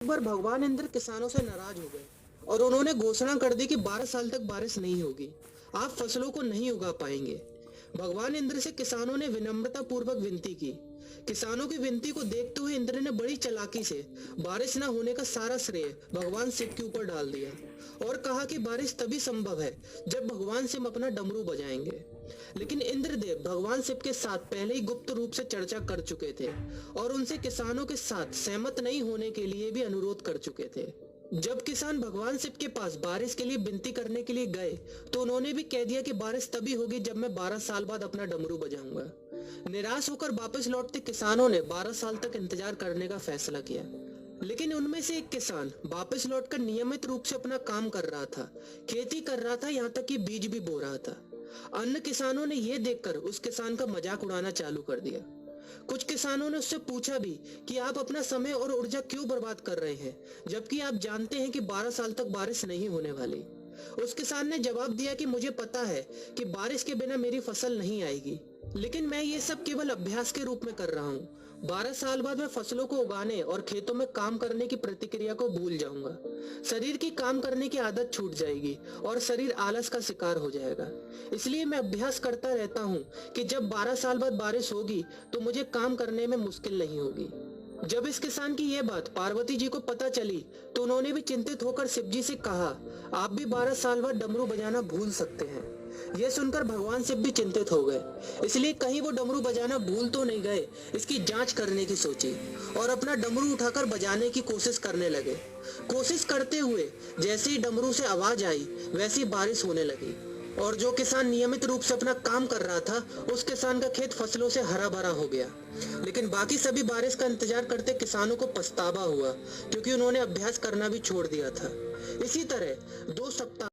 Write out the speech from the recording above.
एक बार भगवान इंद्र किसानों से नाराज हो गए और उन्होंने घोषणा कर दी कि 12 साल तक बारिश नहीं होगी। आप फसलों को नहीं उगा पाएंगे। भगवान इंद्र से किसानों ने विनम्रता पूर्वक विनती की। किसानों की विनती को देखते हुए इंद्र ने बड़ी चालाकी से बारिश न होने का सारा श्रेय भगवान शिव के ऊपर डाल दिया और कहा कि बारिश तभी संभव है जब भगवान शिव अपना डमरू बजाएंगे। लेकिन इंद्रदेव भगवान शिव के साथ पहले ही गुप्त रूप से चर्चा कर चुके थे और उनसे किसानों के साथ सहमत नहीं होने के लिए भी अनुरोध कर चुके थे। जब किसान भगवान शिव के पास बारिश के लिए विनती करने के लिए गए तो उन्होंने भी कह दिया कि बारिश तभी होगी जब मैं 12 साल बाद अपना डमरू बजाऊंगा। निराश होकर वापस लौटते किसानों ने 12 साल तक इंतजार करने का फैसला किया। लेकिन उनमें से एक किसान वापस लौटकर नियमित रूप से अपना काम कर रहा था, खेती कर रहा था, यहाँ तक कि बीज भी बो रहा था। अन्य किसानों ने यह देखकर उस किसान का मजाक उड़ाना चालू कर दिया। कुछ किसानों ने उससे पूछा भी कि आप अपना समय और ऊर्जा क्यों बर्बाद कर रहे हैं, जबकि आप जानते हैं कि 12 साल तक बारिश नहीं होने वाली। उस किसान ने जवाब दिया कि मुझे पता है कि बारिश के बिना मेरी फसल नहीं आएगी, लेकिन मैं ये सब केवल अभ्यास के रूप में कर रहा हूँ। 12 साल बाद मैं फसलों को उगाने और खेतों में काम करने की प्रतिक्रिया को भूल जाऊंगा। शरीर की काम करने की आदत छूट जाएगी और शरीर आलस का शिकार हो जाएगा। इसलिए मैं अभ्यास करता रहता हूँ कि जब 12 साल बाद बारिश होगी तो मुझे काम करने में मुश्किल नहीं होगी। जब इस किसान की यह बात पार्वती जी को पता चली तो उन्होंने भी चिंतित होकर शिव जी से कहा, आप भी 12 साल बाद डमरू बजाना भूल सकते हैं। यह सुनकर भगवान शिव भी चिंतित हो गए, इसलिए कहीं वो डमरू बजाना भूल तो नहीं गए, इसकी जांच करने की सोची और अपना डमरू उठाकर बजाने की कोशिश करने लगे। कोशिश करते हुए जैसे ही डमरू से आवाज आई वैसी बारिश होने लगी और जो किसान नियमित रूप से अपना काम कर रहा था उस किसान का खेत फसलों से हरा भरा हो गया। लेकिन बाकी सभी बारिश का इंतजार करते किसानों को पछतावा हुआ क्योंकि उन्होंने अभ्यास करना भी छोड़ दिया था। इसी तरह 2 सप्ताह